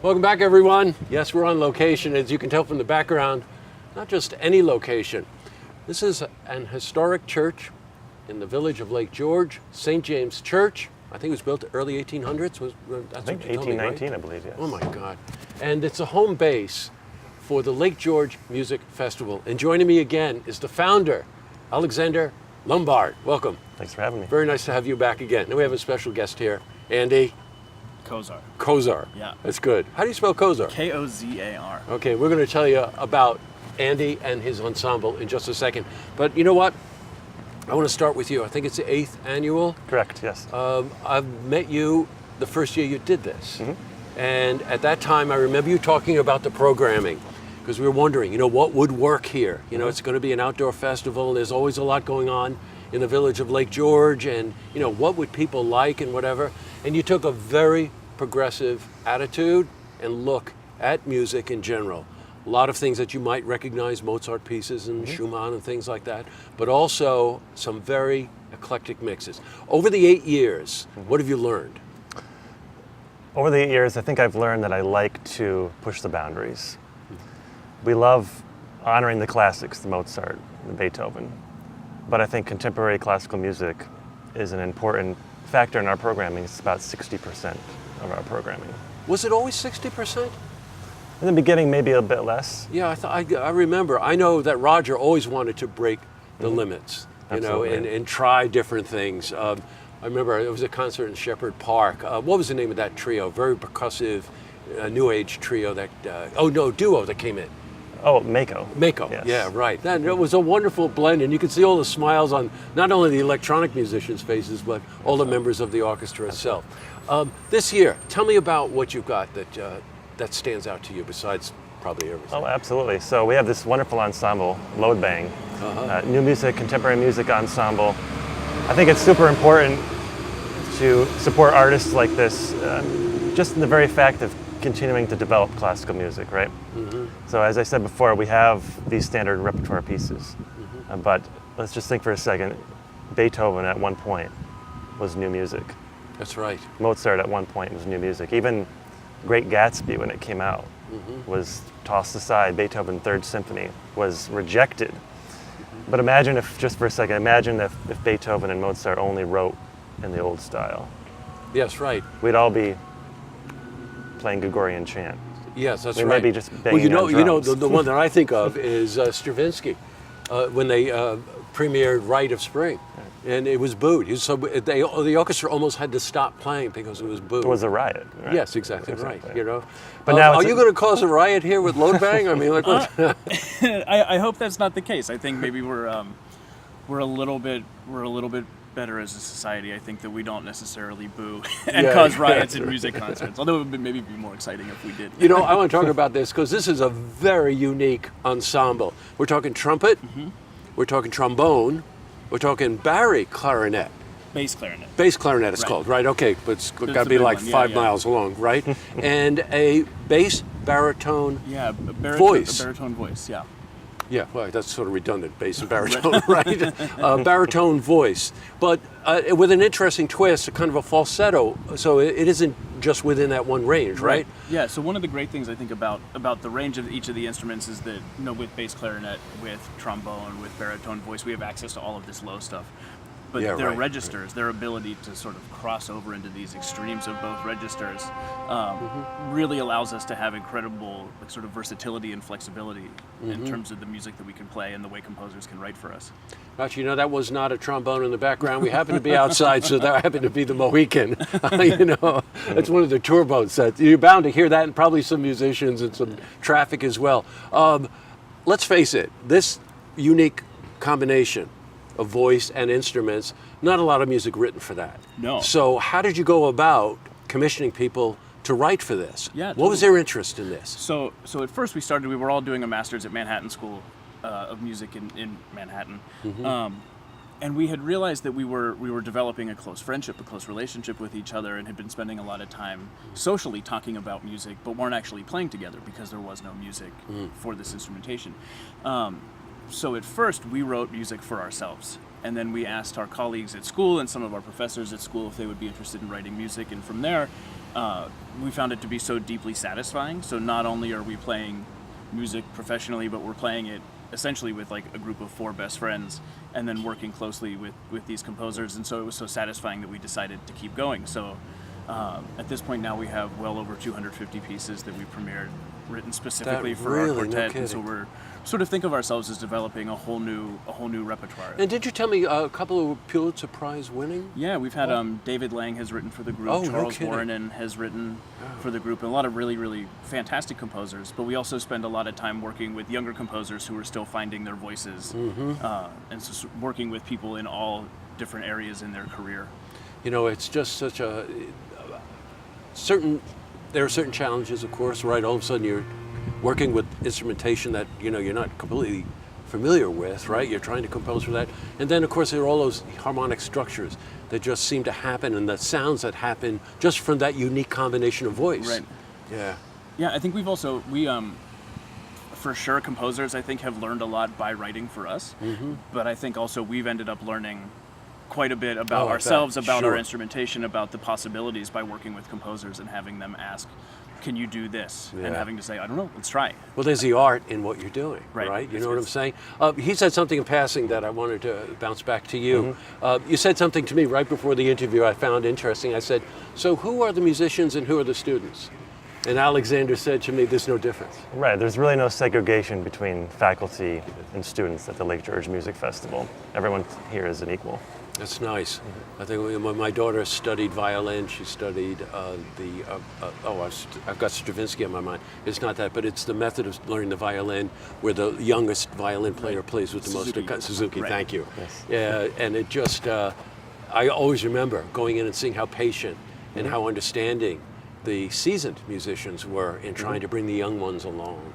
Welcome back, everyone. Yes, we're on location, as you can tell from the background. Not just any location. This is an historic church in the village of Lake George, St. James Church. I think it was built early 1800s. I think 1819, right? I believe, yes. Oh my God. And it's a home base for the Lake George Music Festival. And joining me again is the founder, Alexander Lombard. Welcome. Thanks for having me. Very nice to have you back again. And we have a special guest here, Andy Kozar. Kozar. Yeah. That's good. How do you spell Kozar? K-O-Z-A-R. Okay, we're going to tell you about Andy and his ensemble in just a second. But you know what? I want to start with you. I think it's the 8th annual. Correct, yes. I've met you the first year you did this. And at that time, I remember you talking about the programming, because we were wondering, what would work here? It's going to be an outdoor festival. There's always a lot going on in the village of Lake George, and what would people like and whatever. And you took a very progressive attitude and look at music in general. A lot of things that you might recognize, Mozart pieces and Schumann and things like that, but also some very eclectic mixes. Over the 8 years, what have you learned? Over the 8 years, I think I've learned that I like to push the boundaries. We love honoring the classics, the Mozart, the Beethoven, but I think contemporary classical music is an important factor in our programming. It's about 60% of our programming. Was it always 60%? In the beginning, maybe a bit less. Yeah, I remember. I know that Roger always wanted to break the limits, and try different things. I remember there was a concert in Shepherd Park. What was the name of that trio? Very percussive, new age trio duo that came in. Oh, Mako. Mako, yes. Yeah, right. It was a wonderful blend, and you could see all the smiles on not only the electronic musicians' faces, but all the members of the orchestra itself. This year, tell me about what you've got that stands out to you, besides probably everything. Oh, absolutely. So we have this wonderful ensemble, Load Bang, new music, contemporary music ensemble. I think it's super important to support artists like this, just in the very fact of continuing to develop classical music, right? So as I said before, we have these standard repertoire pieces, but let's just think for a second. Beethoven at one point was new music. That's right. Mozart at one point was new music. Even Great Gatsby, when it came out, was tossed aside. Beethoven Third Symphony was rejected. But imagine if Beethoven and Mozart only wrote in the old style. Yes, right. We'd all be playing Gregorian chant. Yes, that's we right. may be just banging on drums. The one that I think of is Stravinsky, when they premiered Rite of Spring, and it was booed. The orchestra almost had to stop playing because it was booed. It was a riot. Right? Yes, exactly right. But now, are you going to cause a riot here with Load Bang? I mean, I hope that's not the case. I think maybe we're a little bit better as a society. I think that we don't necessarily boo and cause riots in music concerts. Although it would maybe be more exciting if we did. I want to talk about this because this is a very unique ensemble. We're talking trumpet, we're talking trombone, we're talking Barry clarinet. Bass clarinet. Bass clarinet it's called, right? Okay, but it's got to be like 5 miles long, right? And a bass baritone voice. A baritone voice, yeah. Yeah, well, that's sort of redundant, bass and baritone, right? Baritone voice, but with an interesting twist, a kind of a falsetto, so it isn't just within that one range, right? Yeah, so one of the great things I think about the range of each of the instruments is that, with bass clarinet, with trombone, with baritone voice, we have access to all of this low stuff. But their registers, their ability to sort of cross over into these extremes of both registers, really allows us to have incredible sort of versatility and flexibility in terms of the music that we can play and the way composers can write for us. Gotcha. That was not a trombone in the background. We happened to be outside, so that happened to be the Mohican. It's one of the tour boats. You're bound to hear that, and probably some musicians and some traffic as well. Let's face it, this unique combination of voice and instruments, not a lot of music written for that. No. So how did you go about commissioning people to write for this? Yeah. What was their interest in this? So at first we were all doing a master's at Manhattan School of Music in Manhattan. And we had realized that we were developing a close friendship, a close relationship with each other, and had been spending a lot of time socially talking about music, but weren't actually playing together because there was no music for this instrumentation. So at first we wrote music for ourselves. And then we asked our colleagues at school and some of our professors at school if they would be interested in writing music. And from there, we found it to be so deeply satisfying. So not only are we playing music professionally, but we're playing it essentially with like a group of 4 best friends and then working closely with these composers. And so it was so satisfying that we decided to keep going. So at this point now we have well over 250 pieces that we premiered, written specifically for our quartet. And so we're sort of think of ourselves as developing a whole new repertoire. And did you tell me a couple of Pulitzer Prize winning? Yeah, we've had David Lang has written for the group, Charles Warren has written for the group, and a lot of really, really fantastic composers. But we also spend a lot of time working with younger composers who are still finding their voices, and so working with people in all different areas in their career. You know, it's just such a there are certain challenges, of course, right? All of a sudden you're working with instrumentation that, you know, you're not completely familiar with, right? You're trying to compose for that. And then, of course, there are all those harmonic structures that just seem to happen, and the sounds that happen just from that unique combination of voice. Right. Yeah. Yeah, I think we for sure, composers, I think, have learned a lot by writing for us. But I think also we've ended up learning quite a bit about ourselves, about our instrumentation, about the possibilities by working with composers and having them ask, can you do this? And having to say, I don't know, let's try. Well, there's the art in what you're doing, right? You know what I'm saying? He said something in passing that I wanted to bounce back to you. You said something to me right before the interview I found interesting. I said, so who are the musicians and who are the students? And Alexander said to me, there's no difference. Right, there's really no segregation between faculty and students at the Lake George Music Festival. Everyone here is an equal. That's nice. I think when my daughter studied violin, she studied I've got Stravinsky on my mind. It's not that, but it's the method of learning the violin where the youngest violin player plays with the most. Suzuki, thank you. Yes. Yeah, and it just, I always remember going in and seeing how patient and how understanding the seasoned musicians were in trying to bring the young ones along.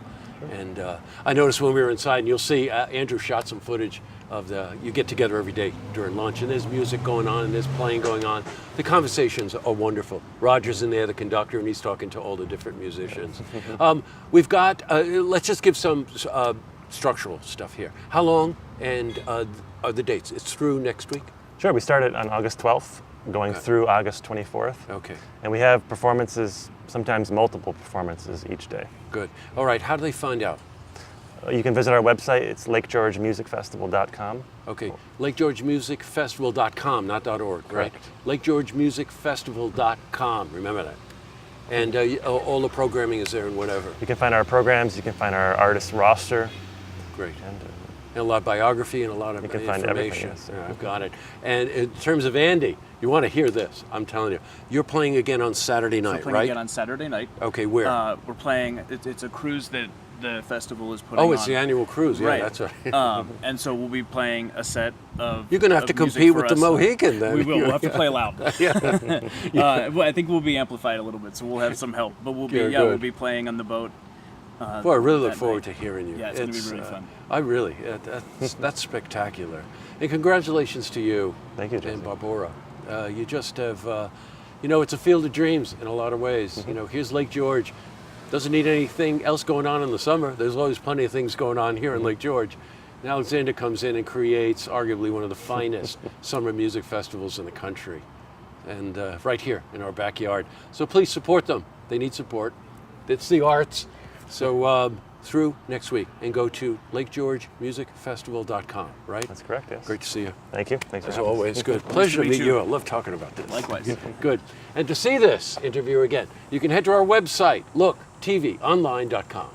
And I noticed when we were inside, and you'll see Andrew shot some footage of you get together every day during lunch, and there's music going on, and there's playing going on. The conversations are wonderful. Roger's in there, the conductor, and he's talking to all the different musicians. We've got, let's just give some structural stuff here. How long and are the dates? It's through next week? Sure, we started on August 12th, going through August 24th. Okay. And we have performances, sometimes multiple performances each day. Good. All right, how do they find out? You can visit our website. It's lakegeorgemusicfestival.com. Okay, lakegeorgemusicfestival.com, not .org, right? Correct. lakegeorgemusicfestival.com, remember that. And all the programming is there and whatever. You can find our programs, you can find our artist roster. Great. And And a lot of biography and a lot of you can information. find everything, yes. I've got it. And in terms of Andy, you want to hear this, I'm telling you. You're playing again on Saturday night, We're playing right? again on Saturday night. Okay, where? We're playing, it's a cruise that the festival is putting on. Oh, it's the annual cruise. Yeah, Right. that's right. And so we'll be playing a set of You're going to have to compete with the Mohican then. We will. We'll have to play loud. Yeah. Well, I think we'll be amplified a little bit, so we'll have some help. But we'll be we'll be playing on the boat. Boy, I really look that forward night. to hearing you. Yeah, it's going to be really fun. I really, that's spectacular. And congratulations to you. Thank you, Jesse. And Barbora. You just have, you know, it's a field of dreams in a lot of ways. You know, here's Lake George. Doesn't need anything else going on in the summer. There's always plenty of things going on here in Lake George. And Alexander comes in and creates arguably one of the finest summer music festivals in the country. And right here in our backyard. So please support them. They need support. It's the arts. So through next week and go to lakegeorgemusicfestival.com, right? That's correct, yes. Great to see you. Thank you. Thanks for As having us. always, good. Pleasure to meet you. I love talking about this. Likewise. Good. And to see this interview again, you can head to our website, looktvonline.com.